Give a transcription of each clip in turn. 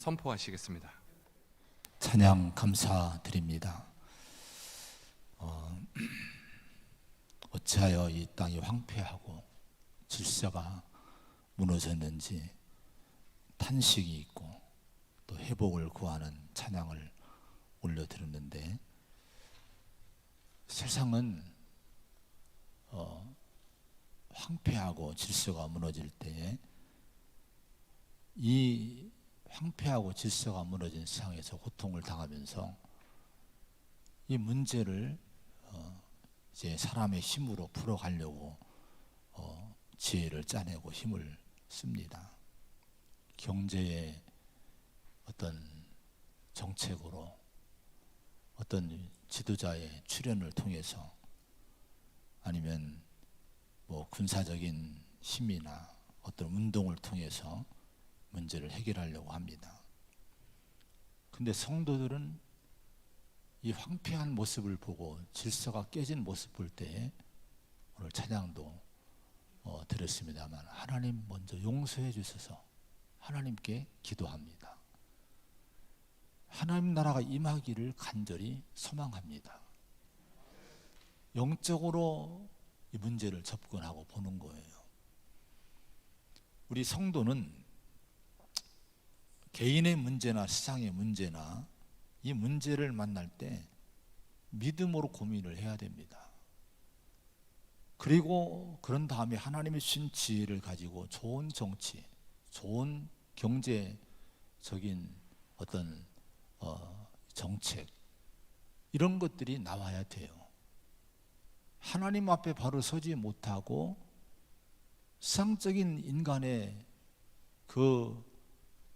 선포하시겠습니다. 찬양 감사드립니다. 어찌하여 이 땅이 황폐하고 질서가 무너졌는지 탄식이 있고 또 회복을 구하는 찬양을 올려드렸는데, 세상은 황폐하고 질서가 무너질 때에 이 황폐하고 질서가 무너진 세상에서 고통을 당하면서 이 문제를 이제 사람의 힘으로 풀어가려고 지혜를 짜내고 힘을 씁니다. 경제의 어떤 정책으로, 어떤 지도자의 출연을 통해서, 아니면 뭐 군사적인 힘이나 어떤 운동을 통해서 문제를 해결하려고 합니다. 근데 성도들은 이 황폐한 모습을 보고 질서가 깨진 모습 볼 때, 오늘 찬양도 들었습니다만, 하나님 먼저 용서해 주셔서 하나님께 기도합니다. 하나님 나라가 임하기를 간절히 소망합니다. 영적으로 이 문제를 접근하고 보는 거예요. 우리 성도는 개인의 문제나 세상의 문제나 이 문제를 만날 때 믿음으로 고민을 해야 됩니다. 그리고 그런 다음에 하나님의 주신 지혜를 가지고 좋은 정치, 좋은 경제적인 어떤 정책, 이런 것들이 나와야 돼요. 하나님 앞에 바로 서지 못하고 세상적인 인간의 그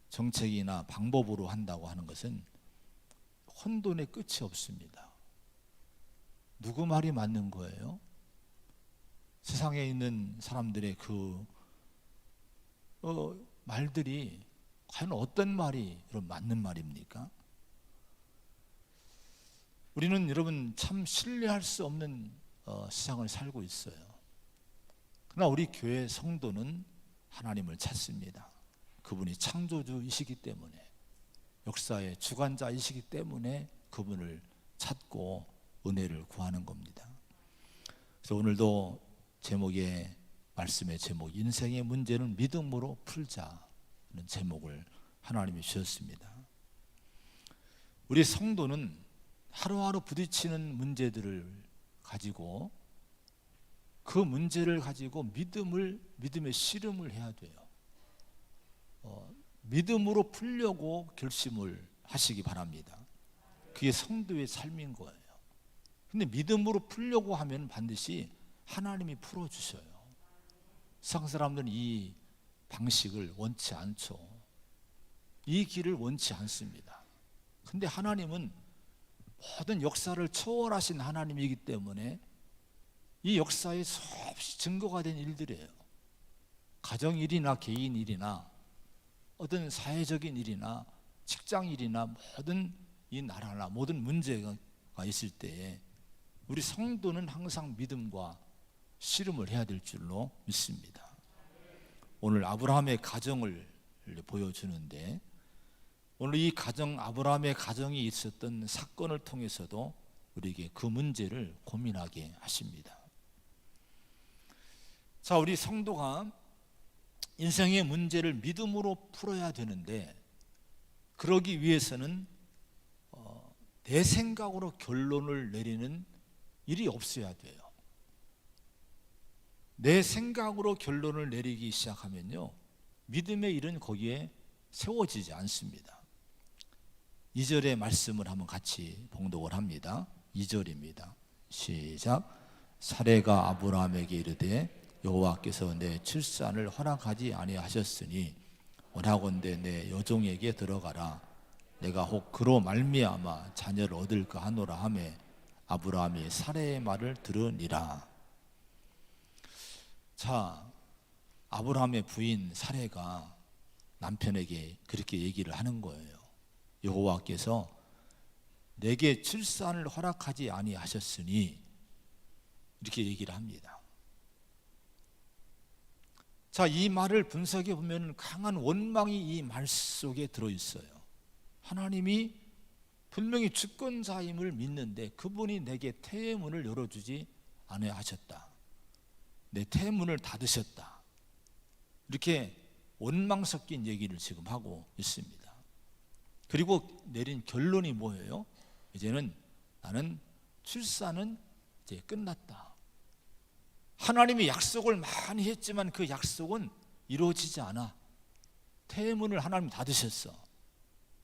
정책이나 방법으로 한다고 하는 것은 혼돈의 끝이 없습니다. 누구 말이 맞는 거예요? 세상에 있는 사람들의 그 말들이 과연 어떤 말이 맞는 말입니까? 우리는 여러분 참 신뢰할 수 없는 세상을 살고 있어요. 그러나 우리 교회 성도는 하나님을 찾습니다. 그분이 창조주이시기 때문에, 역사의 주관자이시기 때문에 그분을 찾고 은혜를 구하는 겁니다. 그래서 오늘도 제목의 말씀의 제목, 인생의 문제는 믿음으로 풀자는 제목을 하나님이 주셨습니다. 우리 성도는 하루하루 부딪히는 문제들을 가지고, 그 문제를 가지고 믿음의 씨름을 해야 돼요. 믿음으로 풀려고 결심을 하시기 바랍니다. 그게 성도의 삶인 거예요. 근데 믿음으로 풀려고 하면 반드시 하나님이 풀어주셔요. 세상 사람들은 이 방식을 원치 않죠. 이 길을 원치 않습니다. 근데 하나님은 모든 역사를 초월하신 하나님이기 때문에 이 역사에 수없이 증거가 된 일들이에요. 가정 일이나 개인 일이나 어떤 사회적인 일이나 직장 일이나 모든 이 나라나 모든 문제가 있을 때에 우리 성도는 항상 믿음과 씨름을 해야 될 줄로 믿습니다. 오늘 아브라함의 가정을 보여주는데, 오늘 이 가정, 아브라함의 가정이 있었던 사건을 통해서도 우리에게 그 문제를 고민하게 하십니다. 자, 우리 성도가 인생의 문제를 믿음으로 풀어야 되는데, 그러기 위해서는 내 생각으로 결론을 내리는 일이 없어야 돼요. 내 생각으로 결론을 내리기 시작하면요, 믿음의 일은 거기에 세워지지 않습니다. 2절의 말씀을 한번 같이 봉독을 합니다. 2절입니다. 시작. 사레가 아브라함에게 이르되 여호와께서 내 출산을 허락하지 아니하셨으니 원하건대 내 여종에게 들어가라. 내가 혹 그로 말미암아 자녀를 얻을까 하노라 하매 아브라함이 사레의 말을 들으니라. 자, 아브라함의 부인 사레가 남편에게 그렇게 얘기를 하는 거예요. 여호와께서 내게 출산을 허락하지 아니하셨으니, 이렇게 얘기를 합니다. 자, 이 말을 분석해 보면 강한 원망이 이 말 속에 들어있어요. 하나님이 분명히 주권자임을 믿는데 그분이 내게 태의 문을 열어주지 아니하셨다. 내 태의 문을 닫으셨다. 이렇게 원망 섞인 얘기를 지금 하고 있습니다. 그리고 내린 결론이 뭐예요? 이제는 나는 출산은 이제 끝났다. 하나님이 약속을 많이 했지만 그 약속은 이루어지지 않아. 태의 문을 하나님 닫으셨어.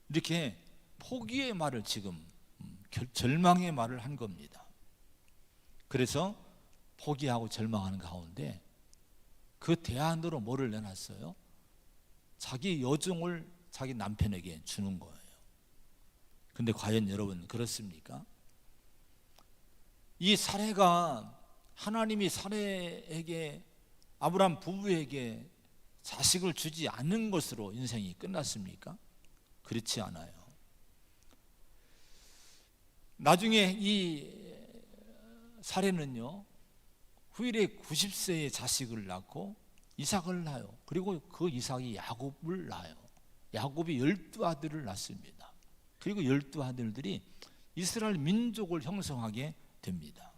이렇게 포기의 말을 지금 절망의 말을 한 겁니다. 그래서 포기하고 절망하는 가운데 그 대안으로 뭐를 내놨어요? 자기 여종을 자기 남편에게 주는 거예요. 근데 과연 여러분 그렇습니까? 이 사례가 하나님이 사례에게 아브라함 부부에게 자식을 주지 않는 것으로 인생이 끝났습니까? 그렇지 않아요. 나중에 이 사례는요, 후일에 90세의 자식을 낳고 이삭을 낳아요. 그리고 그 이삭이 야곱을 낳아요. 야곱이 12아들을 낳습니다. 그리고 12아들들이 이스라엘 민족을 형성하게 됩니다.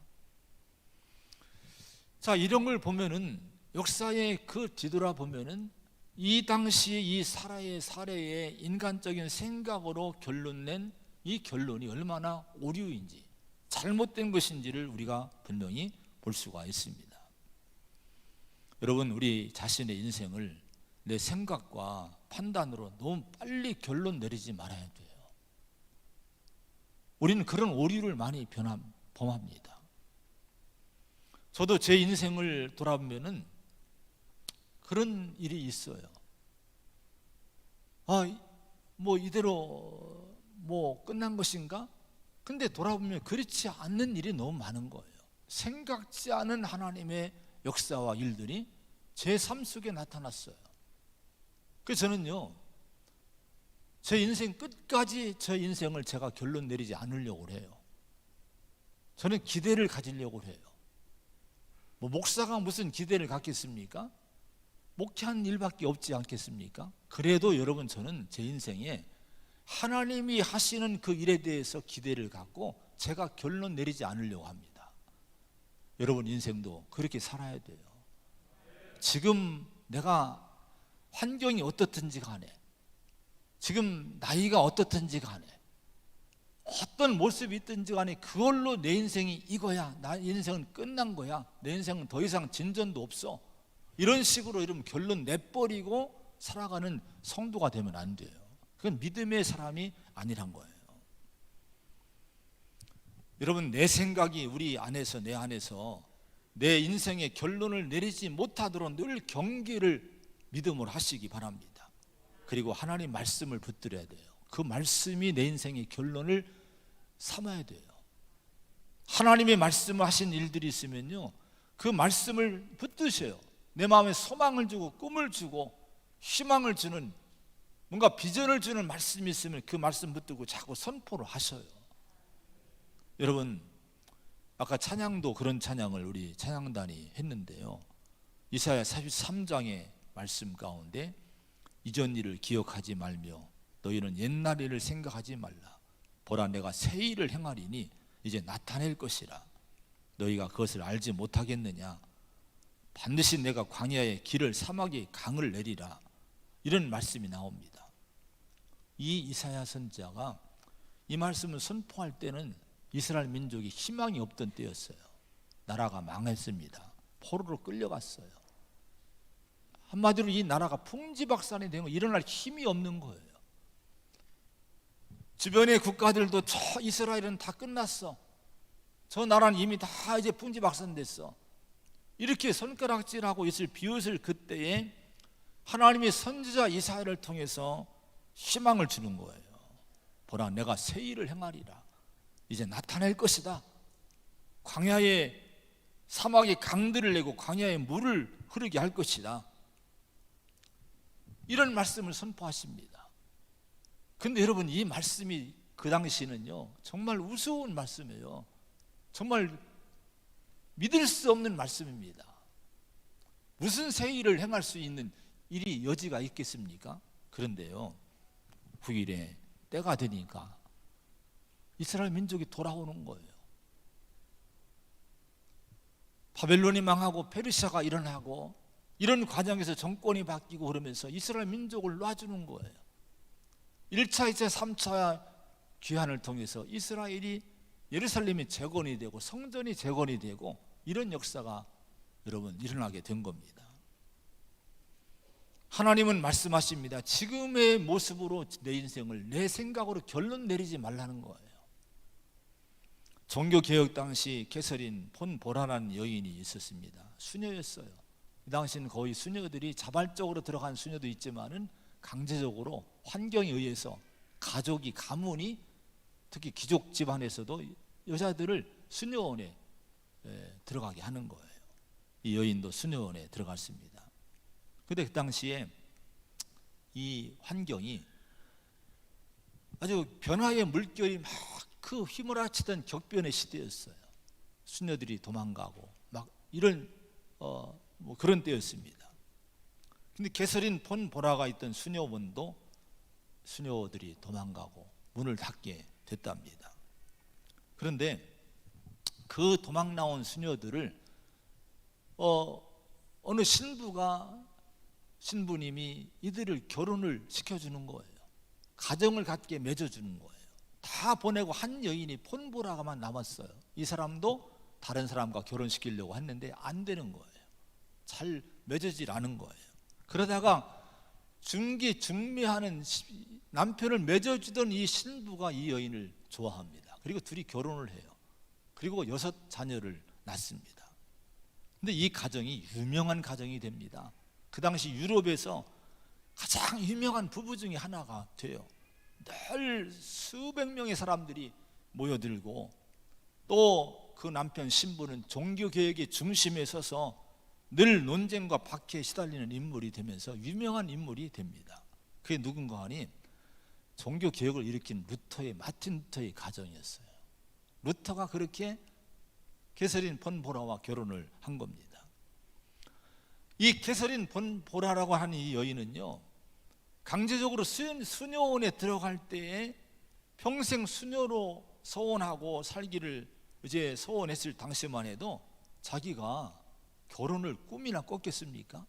자, 이런 걸 보면은 역사에 그 뒤돌아 보면은 이 당시에 이 사라의 사례의 인간적인 생각으로 결론낸 이 결론이 얼마나 오류인지 잘못된 것인지를 우리가 분명히 볼 수가 있습니다. 여러분, 우리 자신의 인생을 내 생각과 판단으로 너무 빨리 결론 내리지 말아야 돼요. 우리는 그런 오류를 많이 범합니다. 저도 제 인생을 돌아보면은 그런 일이 있어요. 뭐 이대로 뭐 끝난 것인가? 근데 돌아보면 그렇지 않는 일이 너무 많은 거예요. 생각지 않은 하나님의 역사와 일들이 제 삶 속에 나타났어요. 그래서 저는요, 제 인생 끝까지 제 인생을 제가 결론 내리지 않으려고 해요. 저는 기대를 가지려고 해요. 뭐 목사가 무슨 기대를 갖겠습니까? 목회한 일밖에 없지 않겠습니까? 그래도 여러분, 저는 제 인생에 하나님이 하시는 그 일에 대해서 기대를 갖고 제가 결론 내리지 않으려고 합니다. 여러분 인생도 그렇게 살아야 돼요. 지금 내가 환경이 어떻든지 간에, 지금 나이가 어떻든지 간에, 어떤 모습이 있든지 간에 그걸로 내 인생이 이거야, 나 인생은 끝난 거야, 내 인생은 더 이상 진전도 없어, 이런 식으로 이러면 결론 내버리고 살아가는 성도가 되면 안 돼요. 그건 믿음의 사람이 아니란 거예요. 여러분, 내 생각이 우리 안에서, 내 안에서 내 인생의 결론을 내리지 못하도록 늘 경계를 믿음으로 하시기 바랍니다. 그리고 하나님 말씀을 붙들어야 돼요. 그 말씀이 내 인생의 결론을 삼아야 돼요. 하나님의 말씀을 하신 일들이 있으면요, 그 말씀을 붙드셔요. 내 마음에 소망을 주고 꿈을 주고 희망을 주는, 뭔가 비전을 주는 말씀이 있으면 그 말씀 붙들고 자꾸 선포를 하셔요. 여러분, 아까 찬양도 그런 찬양을 우리 찬양단이 했는데요, 이사야 43장의 말씀 가운데 이전 일을 기억하지 말며 너희는 옛날 일을 생각하지 말라. 보라, 내가 새 일을 행하리니 이제 나타낼 것이라. 너희가 그것을 알지 못하겠느냐? 반드시 내가 광야의 길을, 사막의 강을 내리라. 이런 말씀이 나옵니다. 이 이사야 선지자가 이 말씀을 선포할 때는 이스라엘 민족이 희망이 없던 때였어요. 나라가 망했습니다. 포로로 끌려갔어요. 한마디로 이 나라가 풍지박산이 된 거, 일어날 힘이 없는 거예요. 주변의 국가들도 저 이스라엘은 다 끝났어, 저 나라는 이미 다 이제 풍지박산 됐어, 이렇게 손가락질하고 있을 비웃을 그때에 하나님의 선지자 이사야를 통해서 희망을 주는 거예요. 보라, 내가 새 일을 행하리라. 이제 나타낼 것이다. 광야에, 사막에 강들을 내고 광야에 물을 흐르게 할 것이다. 이런 말씀을 선포하십니다. 근데 여러분, 이 말씀이 그 당시는요, 정말 우스운 말씀이에요. 정말 믿을 수 없는 말씀입니다. 무슨 새 일을 행할 수 있는 일이 여지가 있겠습니까? 그런데요, 후일에 때가 되니까 이스라엘 민족이 돌아오는 거예요. 바벨론이 망하고 페르시아가 일어나고 이런 과정에서 정권이 바뀌고 그러면서 이스라엘 민족을 놔주는 거예요. 1차, 2차, 3차 귀환을 통해서 이스라엘이 예루살렘이 재건이 되고 성전이 재건이 되고 이런 역사가 여러분 일어나게 된 겁니다. 하나님은 말씀하십니다. 지금의 모습으로 내 인생을 내 생각으로 결론 내리지 말라는 거예요. 종교개혁 당시 캐서린 폰 보라라는 여인이 있었습니다. 수녀였어요. 이 당시는 거의 수녀들이 자발적으로 들어간 수녀도 있지만은 강제적으로 환경에 의해서 가문이 특히 귀족 집안에서도 여자들을 수녀원에 들어가게 하는 거예요. 이 여인도 수녀원에 들어갔습니다. 그런데 그 당시에 이 환경이 아주 변화의 물결이 막 그 휘몰아치던 격변의 시대였어요. 수녀들이 도망가고 막 이런 뭐 그런 때였습니다. 근데 게서린 폰 보라가 있던 수녀원도 수녀들이 도망가고 문을 닫게 됐답니다. 그런데 그 도망 나온 수녀들을 어느 신부님이 이들을 결혼을 시켜주는 거예요. 가정을 갖게 맺어주는 거예요. 다 보내고 한 여인이 폰 보라가만 남았어요. 이 사람도 다른 사람과 결혼시키려고 했는데 안 되는 거예요. 잘 맺어지질 않은 거예요. 그러다가 중매하는 남편을 맺어주던 이 신부가 이 여인을 좋아합니다. 그리고 둘이 결혼을 해요. 그리고 6 자녀를 낳습니다. 근데 이 가정이 유명한 가정이 됩니다. 그 당시 유럽에서 가장 유명한 부부 중에 하나가 돼요. 늘 수백 명의 사람들이 모여들고 또 그 남편 신부는 종교개혁의 중심에 서서 늘 논쟁과 박해에 시달리는 인물이 되면서 유명한 인물이 됩니다. 그게 누군가 하니 종교개혁을 일으킨 마틴 루터의 가정이었어요. 루터가 그렇게 게서린 폰 보라와 결혼을 한 겁니다. 이 게서린 폰 보라라고 하는 이 여인은요, 강제적으로 수녀원에 들어갈 때에 평생 수녀로 서원하고 살기를 이제 서원했을 당시만 해도 자기가 결혼을 꿈이나 꿨겠습니까?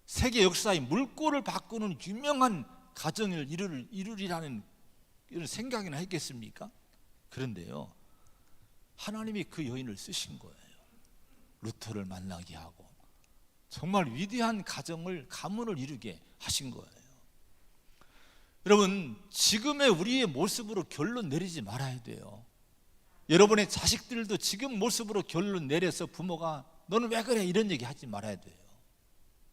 세계 역사의 물꼬를 바꾸는 유명한 가정을 이루리라는 이런 생각이나 했겠습니까? 그런데요, 하나님이 그 여인을 쓰신 거예요. 루터를 만나게 하고 정말 위대한 가문을 이루게 하신 거예요. 여러분, 지금의 우리의 모습으로 결론 내리지 말아야 돼요. 여러분의 자식들도 지금 모습으로 결론 내려서 부모가 너는 왜 그래 이런 얘기 하지 말아야 돼요.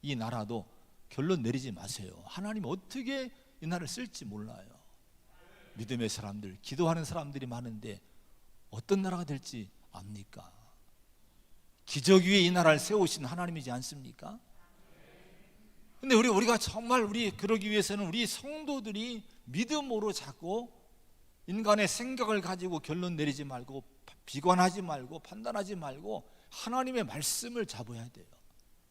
이 나라도 결론 내리지 마세요. 하나님 어떻게 이 나라를 쓸지 몰라요. 믿음의 사람들, 기도하는 사람들이 많은데 어떤 나라가 될지 압니까? 기적 위에 이 나라를 세우신 하나님이지 않습니까? 근데 우리가 정말 그러기 위해서는 우리 성도들이 믿음으로 자꾸 인간의 생각을 가지고 결론 내리지 말고 비관하지 말고 판단하지 말고 하나님의 말씀을 잡아야 돼요.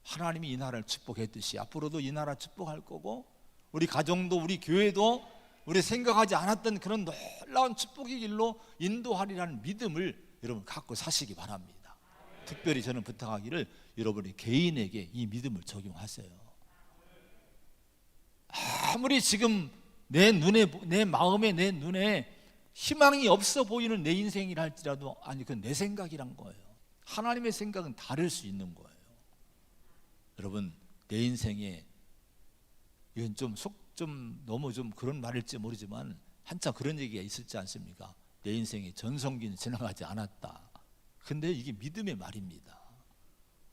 하나님이 이 나라를 축복했듯이 앞으로도 이 나라 축복할 거고 우리 가정도 우리 교회도 우리 생각하지 않았던 그런 놀라운 축복의 길로 인도하리라는 믿음을 여러분 갖고 사시기 바랍니다. 특별히 저는 부탁하기를 여러분이 개인에게 이 믿음을 적용하세요. 아무리 지금 내 마음에 내 눈에 희망이 없어 보이는 내 인생이라 할지라도 아니 그건 내 생각이란 거예요. 하나님의 생각은 다를 수 있는 거예요. 여러분, 내 인생에 이건 너무 그런 말일지 모르지만 한참 그런 얘기가 있었지 않습니까? 내 인생에 전성기는 지나가지 않았다. 근데 이게 믿음의 말입니다.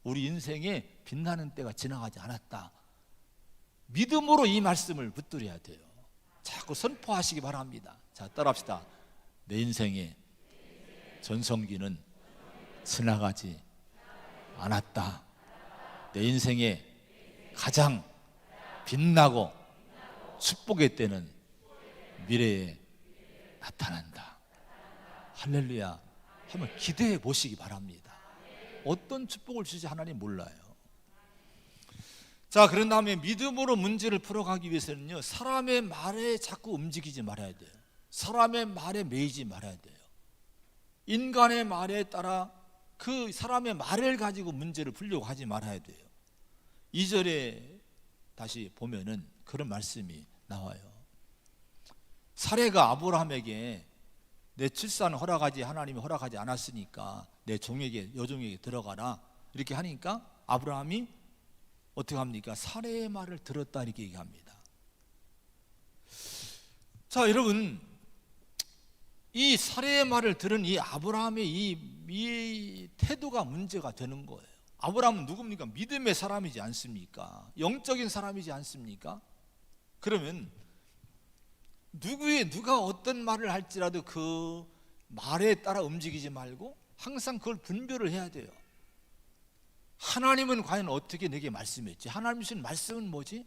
우리 인생에 빛나는 때가 지나가지 않았다. 믿음으로 이 말씀을 붙들어야 돼요. 자꾸 선포하시기 바랍니다. 자, 따라합시다. 내 인생에 전성기는 지나가지 않았다. 내 인생에 가장 빛나고 축복의 때는 미래에 나타난다. 할렐루야. 한번 기대해 보시기 바랍니다. 어떤 축복을 주지 하나님 몰라요. 자, 그런 다음에 믿음으로 문제를 풀어가기 위해서는요, 사람의 말에 자꾸 움직이지 말아야 돼요. 사람의 말에 매이지 말아야 돼요. 인간의 말에 따라 그 사람의 말을 가지고 문제를 풀려고 하지 말아야 돼요. 2절에 다시 보면은 그런 말씀이 나와요. 사례가 아브라함에게 내 출산 허락하지 하나님이 허락하지 않았으니까 내 종에게 여종에게 들어가라 이렇게 하니까 아브라함이 어떻게 합니까? 사례의 말을 들었다 이렇게 얘기합니다. 자, 여러분, 이 사례의 말을 들은 이 아브라함의 이 태도가 문제가 되는 거예요. 아브라함은 누굽니까? 믿음의 사람이지 않습니까? 영적인 사람이지 않습니까? 그러면 누가 어떤 말을 할지라도 그 말에 따라 움직이지 말고 항상 그걸 분별을 해야 돼요. 하나님은 과연 어떻게 내게 말씀했지? 하나님 주신 말씀은 뭐지?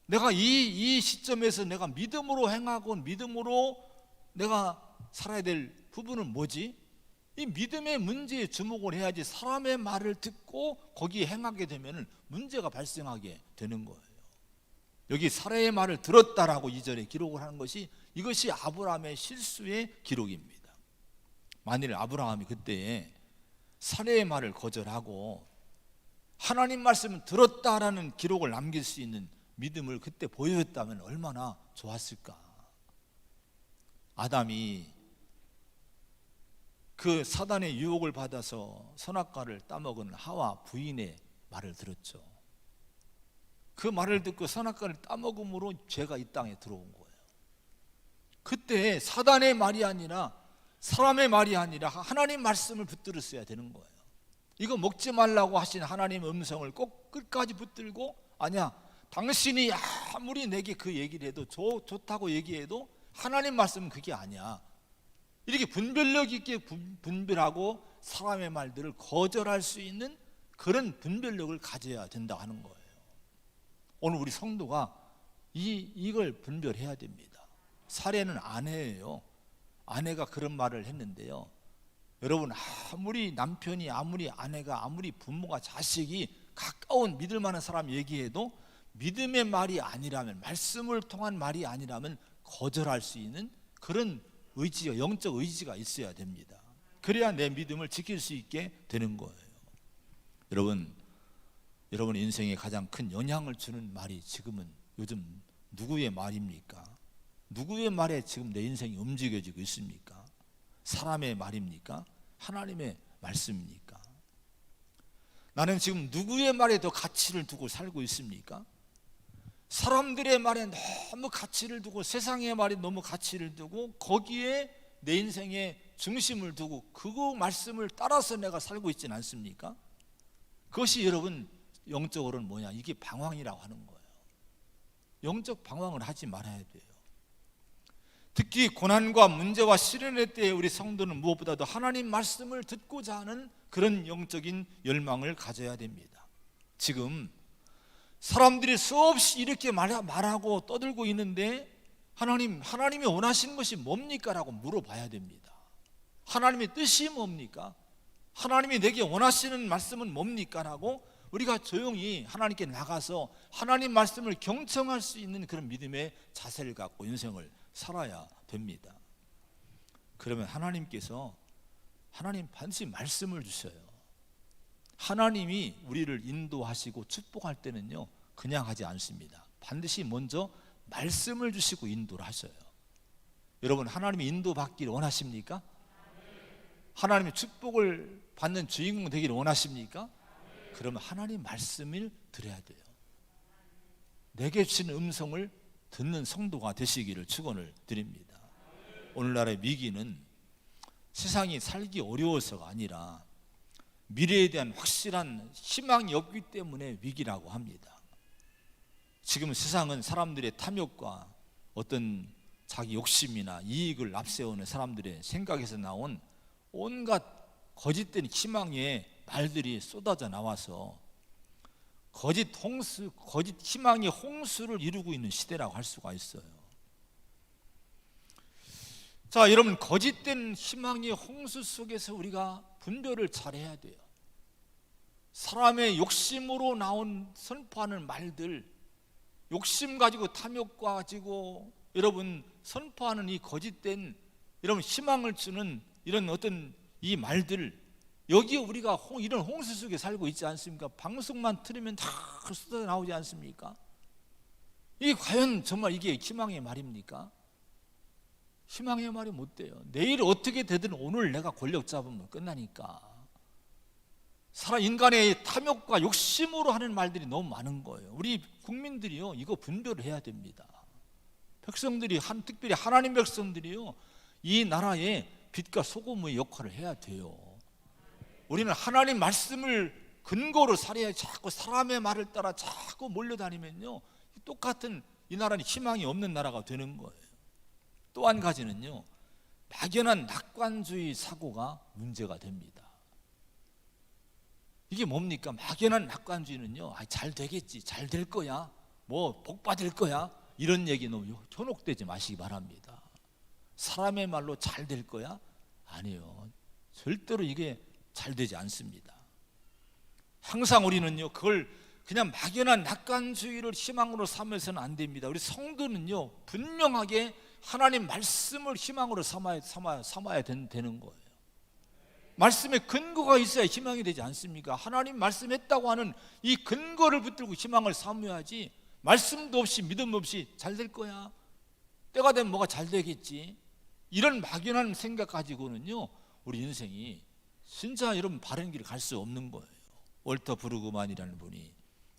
내가 이 시점에서 내가 믿음으로 행하고 믿음으로 내가 살아야 될 부분은 뭐지? 이 믿음의 문제에 주목을 해야지 사람의 말을 듣고 거기에 행하게 되면 문제가 발생하게 되는 거예요. 여기 사례의 말을 들었다라고 2절에 기록을 하는 것이 이것이 아브라함의 실수의 기록입니다. 만일 아브라함이 그때 사례의 말을 거절하고 하나님 말씀을 들었다라는 기록을 남길 수 있는 믿음을 그때 보여줬다면 얼마나 좋았을까. 아담이 그 사단의 유혹을 받아서 선악과를 따먹은 하와 부인의 말을 들었죠. 그 말을 듣고 선악과를 따먹음으로 죄가 이 땅에 들어온 거예요. 그때 사단의 말이 아니라 사람의 말이 아니라 하나님 말씀을 붙들었어야 되는 거예요. 이거 먹지 말라고 하신 하나님의 음성을 꼭 끝까지 붙들고, 아니야, 당신이 아무리 내게 그 얘기를 해도 좋다고 얘기해도 하나님 말씀은 그게 아니야, 이렇게 분별력 있게 분별하고 사람의 말들을 거절할 수 있는 그런 분별력을 가져야 된다 하는 거예요. 오늘 우리 성도가 이걸 분별해야 됩니다. 사례는 아내예요. 아내가 그런 말을 했는데요, 여러분, 아무리 남편이, 아무리 아내가, 아무리 부모가, 자식이 가까운 믿을 만한 사람 얘기해도 믿음의 말이 아니라면, 말씀을 통한 말이 아니라면 거절할 수 있는 그런 의지가, 영적 의지가 있어야 됩니다. 그래야 내 믿음을 지킬 수 있게 되는 거예요. 여러분 인생에 가장 큰 영향을 주는 말이 지금은 요즘 누구의 말입니까? 누구의 말에 지금 내 인생이 움직여지고 있습니까? 사람의 말입니까? 하나님의 말씀입니까? 나는 지금 누구의 말에 더 가치를 두고 살고 있습니까? 사람들의 말에 너무 가치를 두고, 세상의 말에 너무 가치를 두고, 거기에 내 인생의 중심을 두고 그 말씀을 따라서 내가 살고 있지는 않습니까? 그것이 여러분 영적으로는 뭐냐? 이게 방황이라고 하는 거예요. 영적 방황을 하지 말아야 돼요. 특히 고난과 문제와 시련의 때에 우리 성도는 무엇보다도 하나님 말씀을 듣고자 하는 그런 영적인 열망을 가져야 됩니다. 지금 사람들이 수없이 이렇게 말하고 떠들고 있는데 하나님이 원하시는 것이 뭡니까? 라고 물어봐야 됩니다. 하나님의 뜻이 뭡니까? 하나님이 내게 원하시는 말씀은 뭡니까? 라고 우리가 조용히 하나님께 나가서 하나님 말씀을 경청할 수 있는 그런 믿음의 자세를 갖고 인생을 살아야 됩니다. 그러면 하나님 반드시 말씀을 주셔요. 하나님이 우리를 인도하시고 축복할 때는요, 그냥 하지 않습니다. 반드시 먼저 말씀을 주시고 인도를 하셔요. 여러분, 하나님이 인도받기를 원하십니까? 하나님의 축복을 받는 주인공 되기를 원하십니까? 그러면 하나님 말씀을 들어야 돼요. 내게 주신 음성을 듣는 성도가 되시기를 축원을 드립니다. 오늘날의 위기는 세상이 살기 어려워서가 아니라 미래에 대한 확실한 희망이 없기 때문에 위기라고 합니다. 지금 세상은 사람들의 탐욕과 어떤 자기 욕심이나 이익을 앞세우는 사람들의 생각에서 나온 온갖 거짓된 희망의 말들이 쏟아져 나와서 거짓 희망의 홍수를 이루고 있는 시대라고 할 수가 있어요. 자, 여러분, 거짓된 희망의 홍수 속에서 우리가 분별을 잘해야 돼요. 사람의 욕심으로 나온 선포하는 말들, 욕심 가지고 탐욕 가지고 여러분 선포하는 이 거짓된 여러분 희망을 주는 이런 어떤 이 말들, 여기에 우리가 이런 홍수 속에 살고 있지 않습니까? 방송만 틀으면 다 쏟아 나오지 않습니까? 이게 과연 정말 이게 희망의 말입니까? 희망의 말이 못 돼요. 내일 어떻게 되든 오늘 내가 권력 잡으면 끝나니까. 인간의 탐욕과 욕심으로 하는 말들이 너무 많은 거예요. 우리 국민들이요, 이거 분별을 해야 됩니다. 백성들이, 특별히 하나님 백성들이요, 이 나라의 빛과 소금의 역할을 해야 돼요. 우리는 하나님 말씀을 근거로 살아야, 자꾸 사람의 말을 따라 자꾸 몰려다니면요, 똑같은 이 나라는 희망이 없는 나라가 되는 거예요. 또 한 가지는요, 막연한 낙관주의 사고가 문제가 됩니다. 이게 뭡니까? 막연한 낙관주의는요, 잘 되겠지, 잘 될 거야, 뭐 복 받을 거야, 이런 얘기 너무 현혹되지 마시기 바랍니다. 사람의 말로 잘 될 거야? 아니에요. 절대로 이게 잘 되지 않습니다. 항상 우리는요, 그걸 그냥 막연한 낙관주의를 희망으로 삼아서는 안 됩니다. 우리 성도는요, 분명하게 하나님 말씀을 희망으로 삼아야 되는 거예요. 말씀에 근거가 있어야 희망이 되지 않습니까? 하나님 말씀했다고 하는 이 근거를 붙들고 희망을 삼아야지, 말씀도 없이 믿음 없이 잘 될 거야, 때가 되면 뭐가 잘 되겠지, 이런 막연한 생각 가지고는요, 우리 인생이 진짜 여러분 바른 길을 갈 수 없는 거예요. 월터 브루그만이라는 분이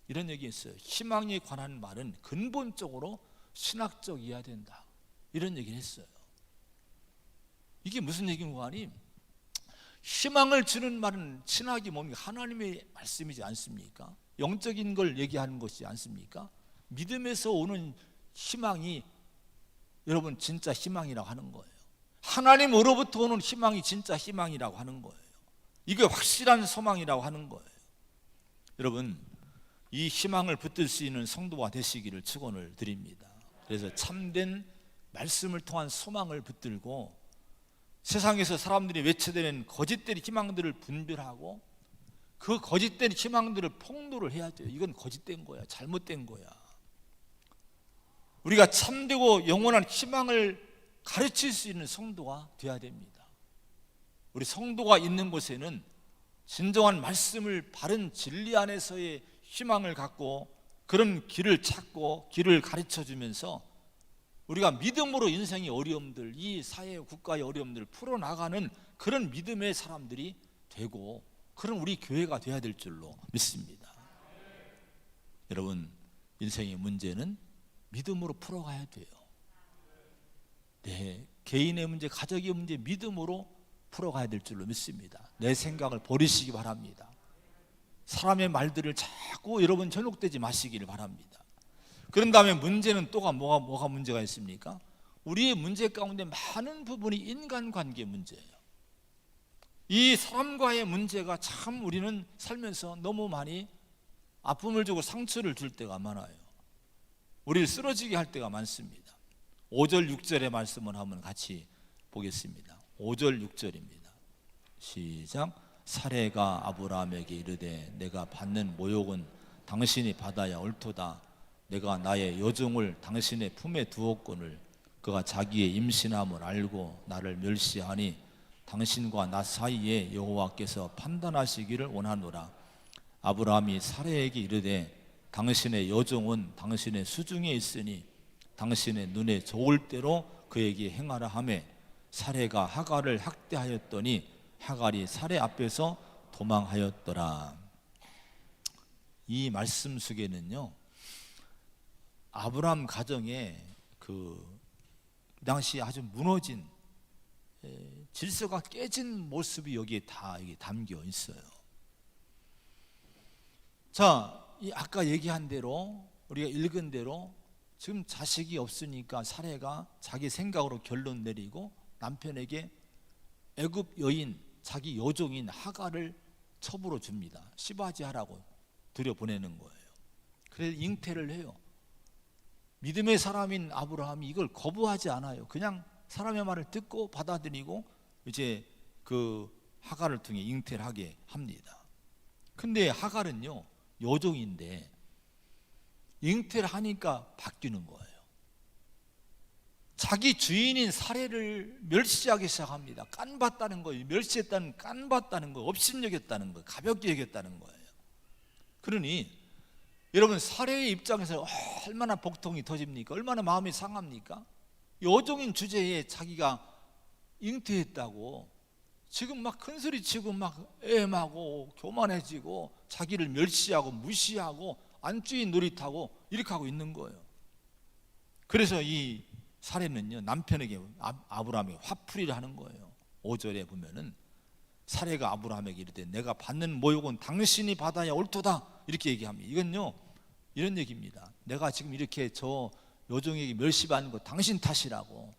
이런 얘기했어요. 희망에 관한 말은 근본적으로 신학적이어야 된다, 이런 얘기를 했어요. 이게 무슨 얘기인가 하니, 희망을 주는 말은 신학이 뭡니까? 하나님의 말씀이지 않습니까? 영적인 걸 얘기하는 것이지 않습니까? 믿음에서 오는 희망이 여러분 진짜 희망이라고 하는 거예요. 하나님으로부터 오는 희망이 진짜 희망이라고 하는 거예요. 이게 확실한 소망이라고 하는 거예요. 여러분, 이 희망을 붙들 수 있는 성도가 되시기를 축원을 드립니다. 그래서 참된 말씀을 통한 소망을 붙들고 세상에서 사람들이 외쳐대는 거짓된 희망들을 분별하고 그 거짓된 희망들을 폭로를 해야 돼요. 이건 거짓된 거야, 잘못된 거야. 우리가 참되고 영원한 희망을 가르칠 수 있는 성도가 되어야 됩니다. 우리 성도가 있는 곳에는 진정한 말씀을, 바른 진리 안에서의 희망을 갖고 그런 길을 찾고 길을 가르쳐주면서 우리가 믿음으로 인생의 어려움들, 이 사회 국가의 어려움들을 풀어나가는 그런 믿음의 사람들이 되고, 그런 우리 교회가 되어야 될 줄로 믿습니다. 여러분, 인생의 문제는 믿음으로 풀어가야 돼요. 네, 개인의 문제, 가족의 문제 믿음으로 풀어가야 될 줄로 믿습니다. 내 생각을 버리시기 바랍니다. 사람의 말들을 자꾸 여러분 현혹되지 마시기를 바랍니다. 그런 다음에 문제는 또가 뭐가 문제가 있습니까? 우리의 문제 가운데 많은 부분이 인간관계 문제예요. 이 사람과의 문제가 참 우리는 살면서 너무 많이 아픔을 주고 상처를 줄 때가 많아요. 우리를 쓰러지게 할 때가 많습니다. 5절 6절의 말씀을 한번 같이 보겠습니다. 5절 6절입니다. 시작. 사레가 아브라함에게 이르되 내가 받는 모욕은 당신이 받아야 옳도다. 내가 나의 여종을 당신의 품에 두었거늘 그가 자기의 임신함을 알고 나를 멸시하니 당신과 나 사이에 여호와께서 판단하시기를 원하노라. 아브라함이 사레에게 이르되 당신의 여종은 당신의 수중에 있으니 당신의 눈에 좋을 대로 그에게 행하라 하매 사레가 하갈을 학대하였더니 하갈이 사레 앞에서 도망하였더라. 이 말씀 속에는요, 아브라함 가정에 그 당시 아주 무너진 질서가 깨진 모습이 여기에 다 담겨 있어요. 자, 아까 얘기한 대로, 우리가 읽은 대로 지금 자식이 없으니까 사레가 자기 생각으로 결론 내리고 남편에게 애굽 여인, 자기 여종인 하갈을 첩으로 줍니다. 시바지하라고 들여보내는 거예요. 그래서 잉태를 해요. 믿음의 사람인 아브라함이 이걸 거부하지 않아요. 그냥 사람의 말을 듣고 받아들이고 이제 그 하갈을 통해 잉태를 하게 합니다. 근데 하갈은요, 여종인데 잉태를 하니까 바뀌는 거예요. 자기 주인인 사례를 멸시하기 시작합니다. 깐봤다는 거예요. 멸시했다는, 깐봤다는 거예요. 업신여겼다는 거예요. 가볍게 여겼다는 거예요. 그러니 여러분, 사례의 입장에서 얼마나 복통이 터집니까? 얼마나 마음이 상합니까? 여종인 주제에 자기가 잉태했다고 지금 막 큰소리치고 막 애매하고 교만해지고 자기를 멸시하고 무시하고 안주인 노릇하고 이렇게 하고 있는 거예요. 그래서 이 사례는요, 남편에게 아브라함이 화풀이를 하는 거예요. 5절에 보면은 사례가 아브라함에게 이르되 내가 받는 모욕은 당신이 받아야 옳도다, 이렇게 얘기합니다. 이건요, 이런 얘기입니다. 내가 지금 이렇게 저 여종에게 멸시받는 거 당신 탓이라고,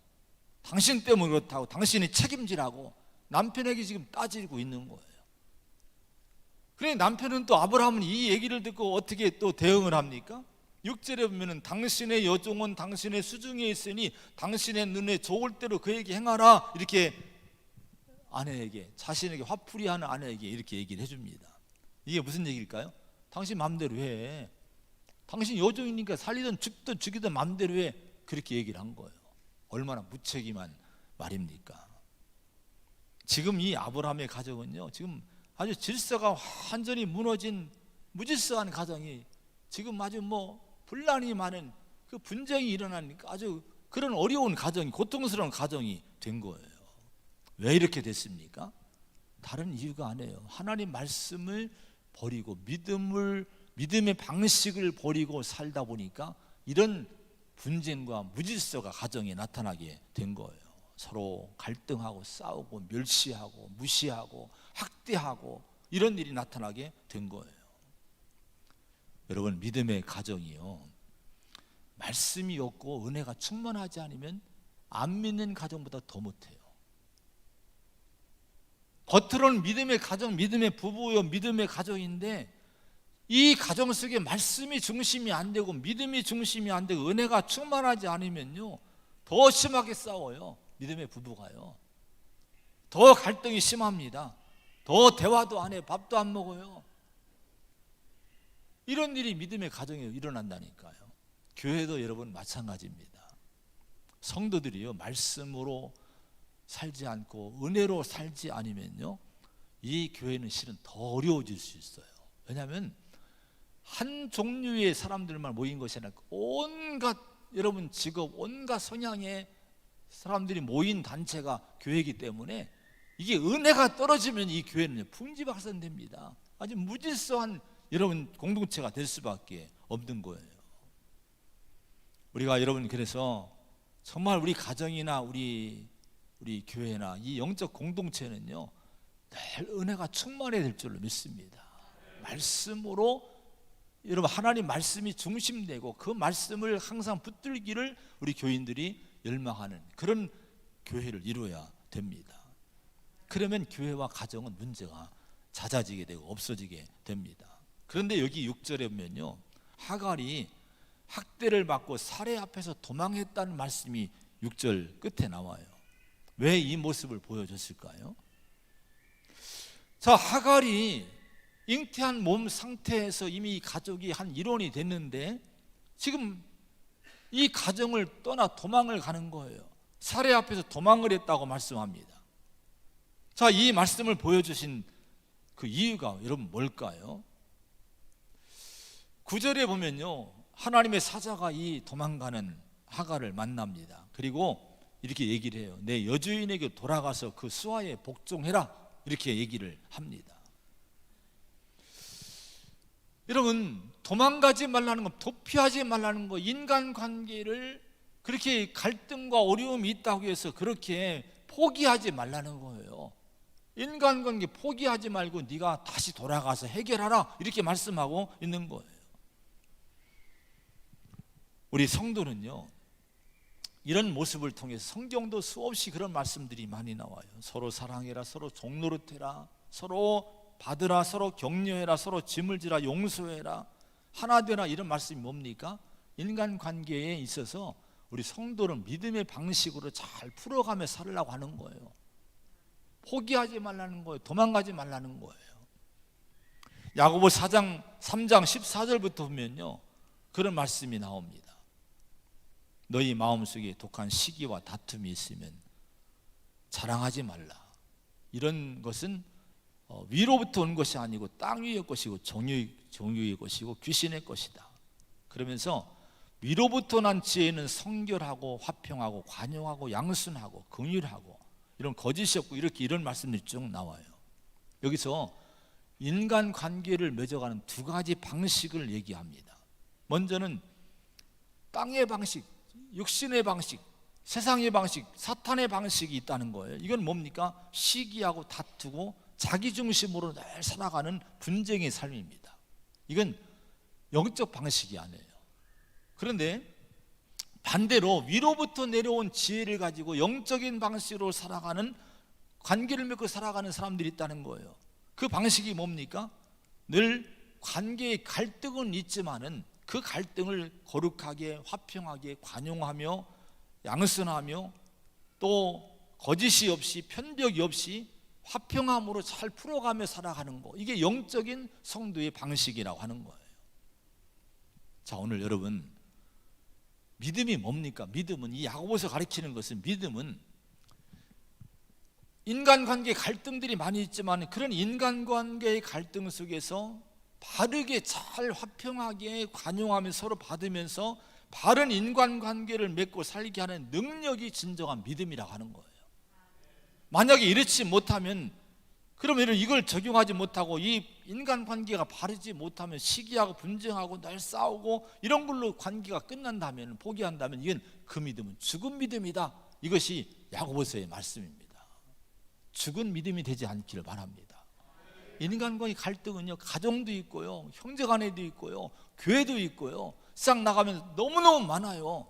당신 때문에 그렇다고, 당신이 책임지라고 남편에게 지금 따지고 있는 거예요. 그래, 남편은 또 아브라함은 이 얘기를 듣고 어떻게 또 대응을 합니까? 6절에 보면은 당신의 여종은 당신의 수중에 있으니 당신의 눈에 좋을 대로 그에게 행하라, 이렇게 아내에게, 자신에게 화풀이하는 아내에게 이렇게 얘기를 해줍니다. 이게 무슨 얘기일까요? 당신 마음대로 해, 당신 여종이니까 살리든 죽든 죽이든 마음대로 해, 그렇게 얘기를 한 거예요. 얼마나 무책임한 말입니까? 지금 이 아브라함의 가정은요, 지금 아주 질서가 완전히 무너진 무질서한 가정이, 지금 아주 분란이 많은 그 분쟁이 일어나니까 아주 그런 어려운 가정이, 고통스러운 가정이 된 거예요. 왜 이렇게 됐습니까? 다른 이유가 아니에요. 하나님 말씀을 버리고 믿음의 방식을 버리고 살다 보니까 이런 분쟁과 무질서가 가정에 나타나게 된 거예요. 서로 갈등하고 싸우고 멸시하고 무시하고 학대하고 이런 일이 나타나게 된 거예요. 여러분, 믿음의 가정이요, 말씀이 없고 은혜가 충만하지 않으면 안 믿는 가정보다 더 못해요. 겉으로는 믿음의 가정, 믿음의 부부요, 믿음의 가정인데 이 가정 속에 말씀이 중심이 안 되고 믿음이 중심이 안 되고 은혜가 충만하지 않으면요, 더 심하게 싸워요. 믿음의 부부가요, 더 갈등이 심합니다. 더 대화도 안 해요. 밥도 안 먹어요. 이런 일이 믿음의 가정에 일어난다니까요. 교회도 여러분 마찬가지입니다. 성도들이요, 말씀으로 살지 않고 은혜로 살지 않으면요, 이 교회는 실은 더 어려워질 수 있어요. 왜냐하면 한 종류의 사람들만 모인 것이 아니라 온갖, 여러분 직업, 온갖 성향의 사람들이 모인 단체가 교회이기 때문에 이게 은혜가 떨어지면 이 교회는 풍지박산됩니다. 아주 무질서한 여러분 공동체가 될 수밖에 없는 거예요. 우리가 여러분, 그래서 정말 우리 가정이나 우리 교회나 이 영적 공동체는요, 늘 은혜가 충만해야 될 줄로 믿습니다. 말씀으로 여러분, 하나님 말씀이 중심되고 그 말씀을 항상 붙들기를 우리 교인들이 열망하는 그런 교회를 이루어야 됩니다. 그러면 교회와 가정은 문제가 잦아지게 되고 없어지게 됩니다. 그런데 여기 6절에 보면요, 하갈이 학대를 받고 사례 앞에서 도망했다는 말씀이 6절 끝에 나와요. 왜 이 모습을 보여줬을까요? 자, 하갈이 잉태한 몸 상태에서 이미 가족이 한 일원이 됐는데 지금 이 가정을 떠나 도망을 가는 거예요. 사례 앞에서 도망을 했다고 말씀합니다. 자, 이 말씀을 보여주신 그 이유가 여러분 뭘까요? 9절에 보면요, 하나님의 사자가 이 도망가는 하갈을 만납니다. 그리고 이렇게 얘기를 해요. 내 여주인에게 돌아가서 그 수하에 복종해라, 이렇게 얘기를 합니다. 여러분, 도망가지 말라는 거, 도피하지 말라는 거, 인간관계를 그렇게 갈등과 어려움이 있다고 해서 그렇게 포기하지 말라는 거예요. 인간관계 포기하지 말고 네가 다시 돌아가서 해결하라, 이렇게 말씀하고 있는 거예요. 우리 성도는요, 이런 모습을 통해서 성경도 수없이 그런 말씀들이 많이 나와요. 서로 사랑해라, 서로 종노릇해라, 서로 받으라, 서로 격려해라, 서로 짐을 지라, 용서해라, 하나 되라, 이런 말씀이 뭡니까? 인간관계에 있어서 우리 성도는 믿음의 방식으로 잘 풀어가며 살으려고 하는 거예요. 포기하지 말라는 거예요. 도망가지 말라는 거예요. 야고보 3장 14절부터 보면요, 그런 말씀이 나옵니다. 너희 마음속에 독한 시기와 다툼이 있으면 자랑하지 말라. 이런 것은 위로부터 온 것이 아니고 땅 위의 것이고 정유의 것이고 귀신의 것이다. 그러면서 위로부터 난 지혜는 성결하고 화평하고 관용하고 양순하고 긍휼하고 이런 거짓이 없고 이런 말씀들이 쭉 나와요. 여기서 인간관계를 맺어가는 두 가지 방식을 얘기합니다. 먼저는 땅의 방식, 육신의 방식, 세상의 방식, 사탄의 방식이 있다는 거예요. 이건 뭡니까? 시기하고 다투고 자기중심으로 늘 살아가는 분쟁의 삶입니다. 이건 영적 방식이 아니에요. 그런데 반대로 위로부터 내려온 지혜를 가지고 영적인 방식으로 살아가는, 관계를 맺고 살아가는 사람들이 있다는 거예요. 그 방식이 뭡니까? 늘 관계의 갈등은 있지만은 그 갈등을 거룩하게, 화평하게, 관용하며 양선하며 또 거짓이 없이, 편벽이 없이 화평함으로 잘 풀어가며 살아가는 거, 이게 영적인 성도의 방식이라고 하는 거예요. 자, 오늘 여러분, 믿음이 뭡니까? 믿음은, 이 야고보서 가르치는 것은, 믿음은 인간관계 갈등들이 많이 있지만 그런 인간관계의 갈등 속에서 바르게 잘 화평하게 관용하며 서로 받으면서 바른 인간관계를 맺고 살게 하는 능력이 진정한 믿음이라고 하는 거예요. 만약에 이렇지 못하면, 그러면 이걸 적용하지 못하고 이 인간관계가 바르지 못하면 시기하고 분쟁하고 늘 싸우고 이런 걸로 관계가 끝난다면, 포기한다면 이건 그 믿음은 죽은 믿음이다. 이것이 야고보서의 말씀입니다. 죽은 믿음이 되지 않기를 바랍니다. 인간과의 갈등은요, 가정도 있고요, 형제간에도 있고요, 교회도 있고요, 싹 나가면 너무너무 많아요.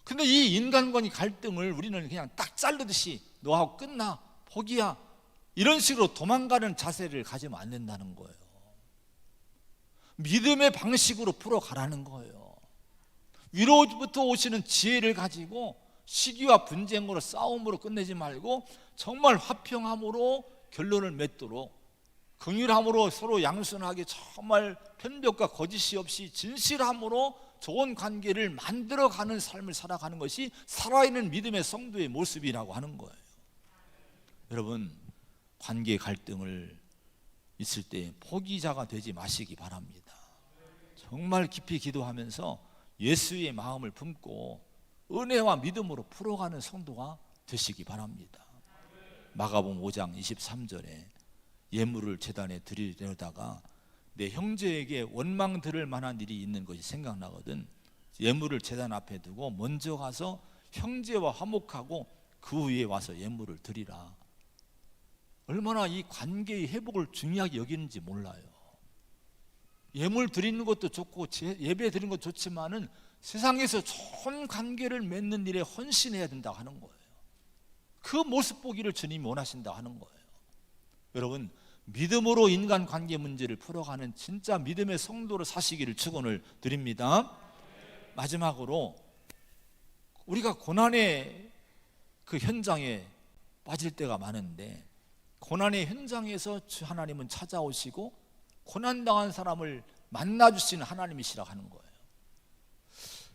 근데 이 인간과의 갈등을 우리는 그냥 딱 자르듯이 너하고 끝나, 포기야, 이런 식으로 도망가는 자세를 가지면 안 된다는 거예요. 믿음의 방식으로 풀어가라는 거예요. 위로부터 오시는 지혜를 가지고 시기와 분쟁으로, 싸움으로 끝내지 말고 정말 화평함으로 결론을 맺도록, 긍휼함으로 서로 양순하게 정말 편벽과 거짓이 없이 진실함으로 좋은 관계를 만들어가는 삶을 살아가는 것이 살아있는 믿음의 성도의 모습이라고 하는 거예요. 여러분, 관계 갈등을 있을 때 포기자가 되지 마시기 바랍니다. 정말 깊이 기도하면서 예수의 마음을 품고 은혜와 믿음으로 풀어가는 성도가 되시기 바랍니다. 마가복음 5장 23절에 예물을 제단에 드리려다가 내 형제에게 원망 들을 만한 일이 있는 것이 생각나거든. 예물을 제단 앞에 두고 먼저 가서 형제와 화목하고 그 후에 와서 예물을 드리라. 얼마나 이 관계의 회복을 중요하게 여기는지 몰라요. 예물 드리는 것도 좋고 예배 드리는 것도 좋지만은 세상에서 좋은 관계를 맺는 일에 헌신해야 된다고 하는 거예요. 그 모습 보기를 주님이 원하신다고 하는 거예요. 여러분, 믿음으로 인간관계 문제를 풀어가는 진짜 믿음의 성도로 사시기를 축원을 드립니다. 마지막으로, 우리가 고난의 그 현장에 빠질 때가 많은데, 고난의 현장에서 하나님은 찾아오시고 고난당한 사람을 만나주시는 하나님이시라고 하는 거예요.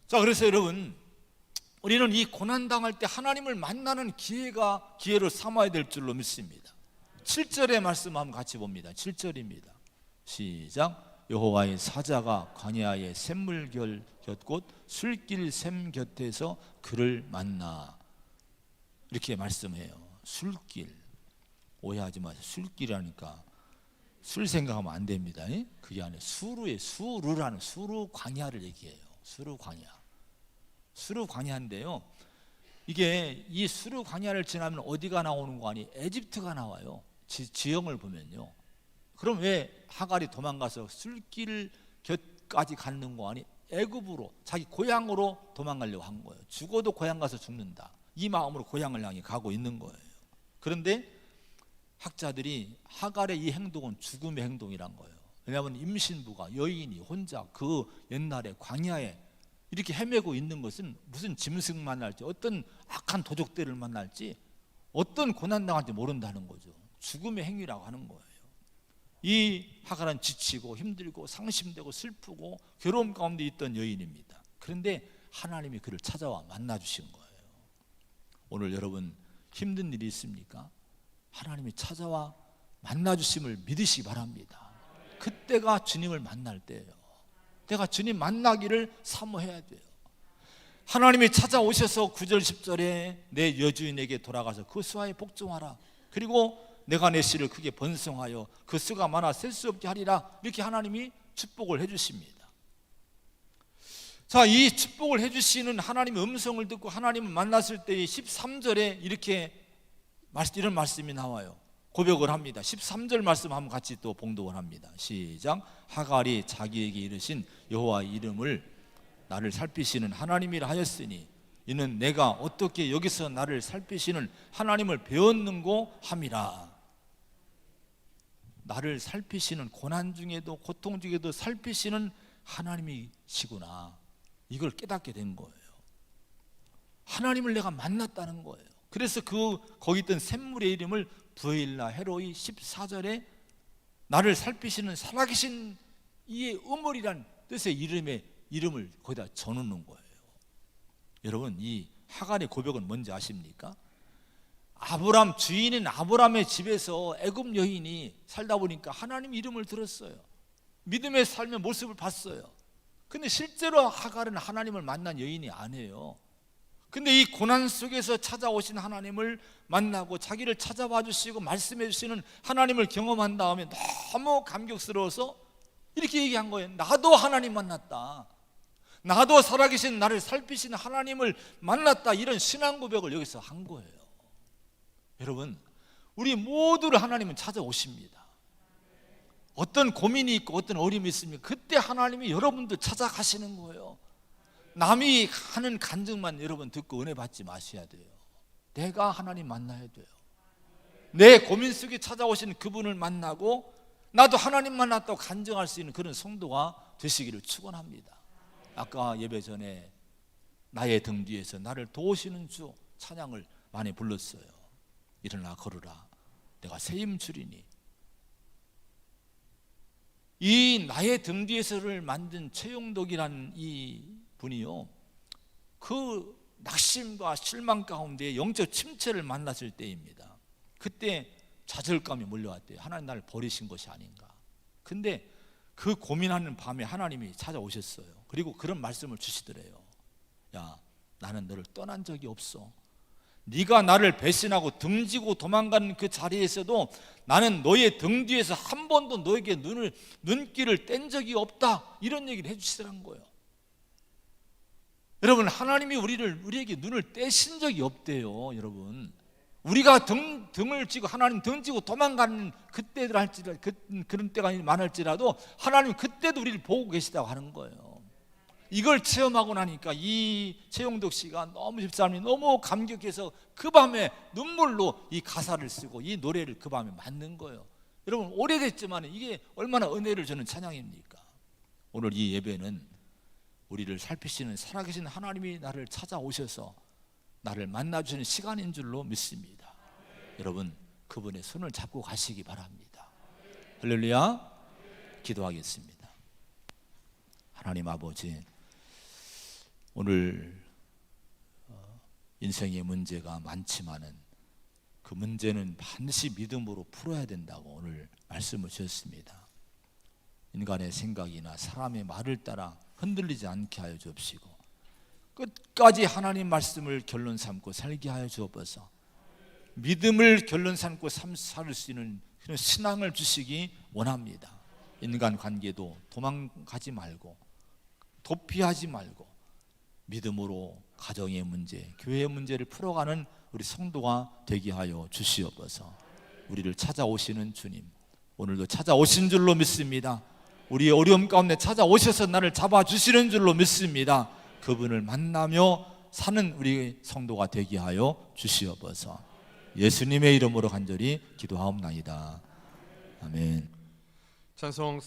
자, 그래서 여러분, 우리는 이 고난당할 때 하나님을 만나는 기회를 삼아야 될 줄로 믿습니다. 7절의 말씀 한번 같이 봅니다. 7절입니다. 시작. 여호와의 사자가 광야의 샘물결 곁 술길 샘 곁에서 그를 만나. 이렇게 말씀해요. 술길, 오해하지 마세요. 술길이라니까 술 생각하면 안 됩니다. 그게 아니에요. 수루라는 수루 광야를 얘기해요. 수루 광야. 수루 광야인데요, 이게 이 수루 광야를 지나면 어디가 나오는 거 아니? 에집트가 나와요. 지형을 보면요. 그럼 왜 하갈이 도망가서 술길 곁까지 갔는 거 아니? 애굽으로, 자기 고향으로 도망가려고 한 거예요. 죽어도 고향 가서 죽는다, 이 마음으로 고향을 향해 가고 있는 거예요. 그런데 학자들이 하갈의 이 행동은 죽음의 행동이란 거예요. 왜냐하면 임신부가, 여인이 혼자 그 옛날에 광야에 이렇게 헤매고 있는 것은 무슨 짐승 만날지, 어떤 악한 도적들을 만날지, 어떤 고난당할지 모른다는 거죠. 죽음의 행위라고 하는 거예요. 이 하갈은 지치고 힘들고 상심되고 슬프고 괴로움 가운데 있던 여인입니다. 그런데 하나님이 그를 찾아와 만나 주신 거예요. 오늘 여러분 힘든 일이 있습니까? 하나님이 찾아와 만나 주심을 믿으시기 바랍니다. 그때가 주님을 만날 때예요. 내가 주님 만나기를 사모해야 돼요. 하나님이 찾아오셔서 9절 10절에 내 여주인에게 돌아가서 그 수하에 복종하라. 그리고 내가 내 씨를 크게 번성하여 그 수가 많아 셀 수 없게 하리라. 이렇게 하나님이 축복을 해주십니다. 자, 이 축복을 해주시는 하나님의 음성을 듣고 하나님을 만났을 때 13절에 이런 말씀이 나와요. 고백을 합니다. 13절 말씀 한번 같이 또 봉독을 합니다. 시작. 하갈이 자기에게 이르신 여호와의 이름을 나를 살피시는 하나님이라 하였으니 이는 내가 어떻게 여기서 나를 살피시는 하나님을 배웠는고 함이라. 나를 살피시는 고난 중에도 고통 중에도 살피시는 하나님이시구나. 이걸 깨닫게 된 거예요. 하나님을 내가 만났다는 거예요. 그래서 거기 있던 샘물의 이름을 부엘라 헤로이 14절에 나를 살피시는 살아계신 이의 우물이란 뜻의 이름을 거기다 전놓는 거예요. 여러분, 이 하갈의 고백은 뭔지 아십니까? 주인인 아브람의 집에서 애굽 여인이 살다 보니까 하나님 이름을 들었어요. 믿음의 삶의 모습을 봤어요. 근데 실제로 하갈은 하나님을 만난 여인이 아니에요. 근데 이 고난 속에서 찾아오신 하나님을 만나고 자기를 찾아봐 주시고 말씀해 주시는 하나님을 경험한 다음에 너무 감격스러워서 이렇게 얘기한 거예요. 나도 하나님 만났다. 나도 살아계신 나를 살피시는 하나님을 만났다. 이런 신앙 고백을 여기서 한 거예요. 여러분, 우리 모두를 하나님은 찾아오십니다. 어떤 고민이 있고 어떤 어려움이 있으면 그때 하나님이 여러분들 찾아가시는 거예요. 남이 하는 간증만 여러분 듣고 은혜 받지 마셔야 돼요. 내가 하나님 만나야 돼요. 내 고민 속에 찾아오신 그분을 만나고 나도 하나님 만났다고 간증할 수 있는 그런 성도가 되시기를 축원합니다. 아까 예배 전에 나의 등 뒤에서 나를 도우시는 주 찬양을 많이 불렀어요. 일어나 걸으라 내가 새 힘 주리니. 이 나의 등 뒤에서를 만든 최용덕이라는 이 분이요, 그 낙심과 실망 가운데 영적 침체를 만났을 때입니다. 그때 좌절감이 몰려왔대요. 하나님 나를 버리신 것이 아닌가. 근데 그 고민하는 밤에 하나님이 찾아오셨어요. 그리고 그런 말씀을 주시더래요. 야, 나는 너를 떠난 적이 없어. 네가 나를 배신하고 등지고 도망가는 그 자리에서도 나는 너의 등 뒤에서 한 번도 너에게 눈길을 뗀 적이 없다. 이런 얘기를 해주시더란 거예요. 여러분, 하나님이 우리에게 눈을 떼신 적이 없대요. 여러분, 우리가 등을 쥐고 하나님 등 쥐고 도망가는 그때들 할지라도 그런 때가 많을지라도 하나님 그때도 우리를 보고 계시다고 하는 거예요. 이걸 체험하고 나니까 이 최용덕 씨가 집사람이 너무 감격해서 그 밤에 눈물로 이 가사를 쓰고 이 노래를 그 밤에 만든 거예요. 여러분, 오래됐지만 이게 얼마나 은혜를 주는 찬양입니까? 오늘 이 예배는 우리를 살피시는 살아계신 하나님이 나를 찾아오셔서 나를 만나주시는 시간인 줄로 믿습니다. 여러분, 그분의 손을 잡고 가시기 바랍니다. 할렐루야. 기도하겠습니다. 하나님 아버지, 오늘 인생의 문제가 많지만은 그 문제는 반드시 믿음으로 풀어야 된다고 오늘 말씀을 주셨습니다. 인간의 생각이나 사람의 말을 따라 흔들리지 않게 하여 주옵시고 끝까지 하나님 말씀을 결론 삼고 살게 하여 주옵소서. 믿음을 결론 삼고 살 수 있는 그런 신앙을 주시기 원합니다. 인간 관계도 도망가지 말고 도피하지 말고 믿음으로 가정의 문제, 교회의 문제를 풀어가는 우리 성도가 되게 하여 주시옵소서. 우리를 찾아오시는 주님, 오늘도 찾아오신 줄로 믿습니다. 우리의 어려움 가운데 찾아오셔서 나를 잡아주시는 줄로 믿습니다. 그분을 만나며 사는 우리 성도가 되게 하여 주시옵소서. 예수님의 이름으로 간절히 기도하옵나이다. 아멘. 찬송